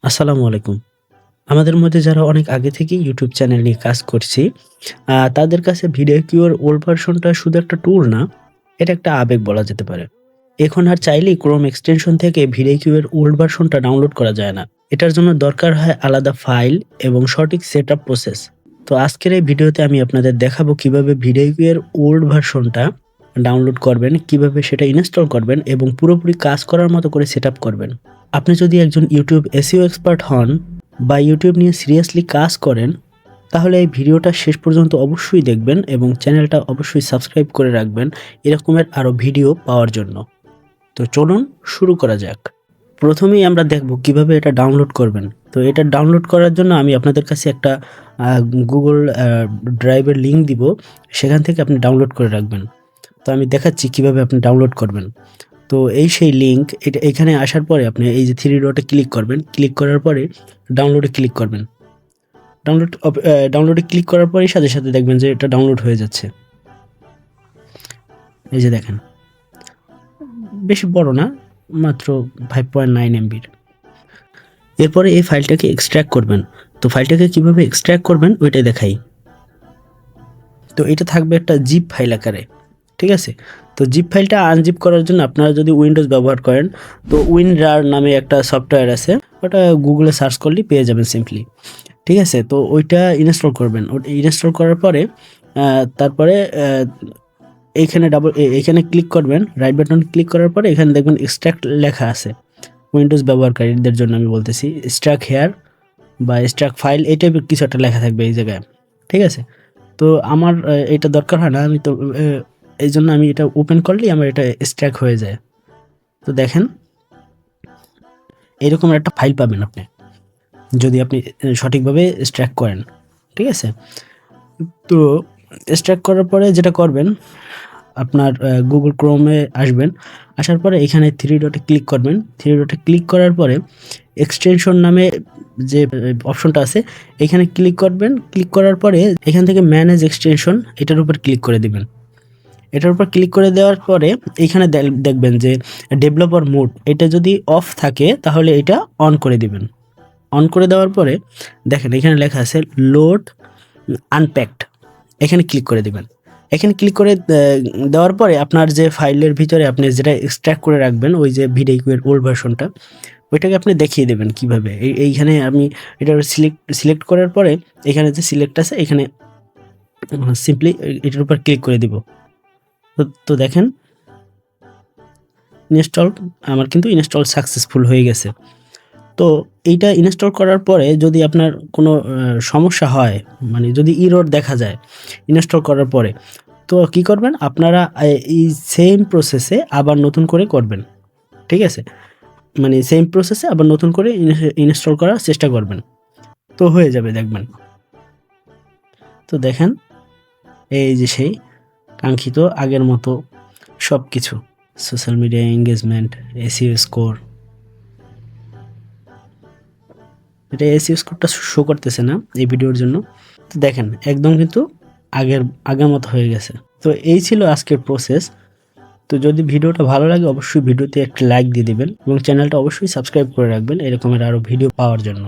আসসালামু আলাইকুম। আমাদের মধ্যে যারা অনেক আগে থেকেই ইউটিউব চ্যানেল নিয়ে কাজ করছি, তাদের কাছে ভিডিও কিউর ওল্ড ভার্সনটা শুধু একটা টুল না, এটা একটা আবেগ বলা যেতে পারে। এখন আর চাইলেই Chrome এক্সটেনশন থেকে ভিডিও কিউর ওল্ড ভার্সনটা ডাউনলোড করা যায় না। এটার জন্য দরকার হয় আলাদা ফাইল এবং সঠিক সেটআপ প্রসেস। তো আজকের এই ভিডিওতে আমি আপনাদের দেখাবো কিভাবে ভিডিও কিউর ওল্ড ভার্সনটা ডাউনলোড করবেন, কিভাবে সেটা ইনস্টল করবেন এবং পুরোপুরি কাজ করার মতো করে সেটআপ করবেন। আপনি যদি একজন ইউটিউব এসইও এক্সপার্ট হন বা ইউটিউব নিয়ে সিরিয়াসলি কাজ করেন, তাহলে এই ভিডিওটা শেষ পর্যন্ত অবশ্যই দেখবেন এবং চ্যানেলটা অবশ্যই সাবস্ক্রাইব করে রাখবেন এরকমের আরও ভিডিও পাওয়ার জন্য। তো চলুন শুরু করা যাক। প্রথমেই আমরা দেখব কিভাবে এটা ডাউনলোড করবেন। তো এটা ডাউনলোড করার জন্য আমি আপনাদের কাছে একটা গুগল ড্রাইভের লিঙ্ক দিব, সেখান থেকে আপনি ডাউনলোড করে রাখবেন। তো আমি দেখাচ্ছি কিভাবে আপনি ডাউনলোড করবেন। তো এই সেই লিঙ্ক, এটা এখানে আসার পরে আপনি এই যে 3 ডটে ক্লিক করবেন। ক্লিক করার পরে ডাউনলোডে ক্লিক করবেন। ডাউনলোডে ক্লিক করার পরেই সাথে, সাথে দেখবেন যে এটা ডাউনলোড হয়ে যাচ্ছে। এই যে দেখেন, বেশি বড় না, মাত্র 5.9 এমবির। এরপরে এই ফাইলটাকে এক্সট্রাক্ট করবেন। তো ফাইলটাকে কিভাবে এক্সট্রাক্ট করবেন ওইটাই দেখাই। তো এটা থাকবে একটা জিপ ফাইল আকারে, ঠিক আছে? তো জিপ ফাইলটা আনজিপ করার জন্য আপনারা যদি উইন্ডোজ ব্যবহার করেন, তো উইনরার নামে একটা সফটওয়্যার আছে, ওটা গুগলে সার্চ করলেই পেয়ে যাবেন সিম্পলি, ঠিক আছে? তো ওইটা ইনস্টল করবেন। ওটা ইনস্টল করার পরে তারপরে এইখানে এইখানে ক্লিক করবেন, রাইট বাটন ক্লিক করার পরে এখানে দেখবেন এক্সট্রাক্ট লেখা আছে। উইন্ডোজ ব্যবহারকারীদের জন্য আমি বলতেছি, এক্সট্রাক্ট হেয়ার বা এক্সট্রাক্ট ফাইল, এই টাইপের কিছু একটা লেখা থাকবে এই জায়গায়, ঠিক আছে? তো আমার এটা দরকার হয় না, আমি তো এই জন্য আমি এটা ওপেন করলেই আমার এটা এক্সট্রাক্ট হয়ে যায়। তো দেখেন, এরকম একটা ফাইল পাবেন আপনি যদি আপনি সঠিকভাবে এক্সট্রাক্ট করেন, ঠিক আছে? তো এক্সট্রাক্ট করার পরে যেটা করবেন, আপনার গুগল ক্রোমে আসবেন। আসার পরে এখানে 3 ডটে ক্লিক করবেন। 3 ডটে ক্লিক করার পরে এক্সটেনশন নামে যে অপশনটা আছে, এখানে ক্লিক করবেন। ক্লিক করার পরে এখান থেকে ম্যানেজ এক্সটেনশন, এটার উপর ক্লিক করে দিবেন। এটার উপর ক্লিক করে দেওয়ার পরে এইখানে দেখবেন যে ডেভেলপার মোড, এটা যদি অফ থাকে তাহলে এটা অন করে দিবেন। অন করে দেওয়ার পরে দেখেন এখানে লেখা আছে লোড আনপ্যাকড, এখানে ক্লিক করে দিবেন। এখানে ক্লিক করে দেওয়ার পরে আপনার যে ফাইলের ভিতরে আপনি যেটা এক্সট্রাক্ট করে রাখবেন, ওই যে ভিডিওর ওল্ড ভার্সনটা, ওইটাকে আপনি দেখিয়ে দেবেন কিভাবে। এইখানে আমি এটা সিলেক্ট করার পরে এখানে যে সিলেক্ট আছে, এখানে সিম্পলি এটার উপর ক্লিক করে দিব। তো দেখেন ইনস্টল, আমার কিন্তু ইনস্টল সাকসেসফুল হয়ে গেছে। তো এইটা ইনস্টল করার পরে যদি আপনার কোনো সমস্যা হয়, মানে যদি ইরর দেখা যায় ইনস্টল করার পরে, তো কি করবেন আপনারা, এই সেম প্রসেসে আবার নতুন করে করবেন, ঠিক আছে? মানে সেম প্রসেসে আবার নতুন করে ইনস্টল করার চেষ্টা করবেন, তো হয়ে যাবে দেখবেন। তো দেখেন এই যে সেই কাঙ্ক্ষিত আগের মতো সব কিছু, social media engagement, SEO score. এটা এসইও স্কোরটা শো করতেছে না এই ভিডিওর জন্য। তো দেখেন একদম কিন্তু আগের মতো হয়ে গেছে। তো এই ছিল আজকের প্রসেস। তো যদি ভিডিওটা ভালো লাগে অবশ্যই ভিডিওতে একটা লাইক দিয়ে দিবেন এবং চ্যানেলটা অবশ্যই সাবস্ক্রাইব করে রাখবেন এরকমের আরও ভিডিও পাওয়ার জন্য।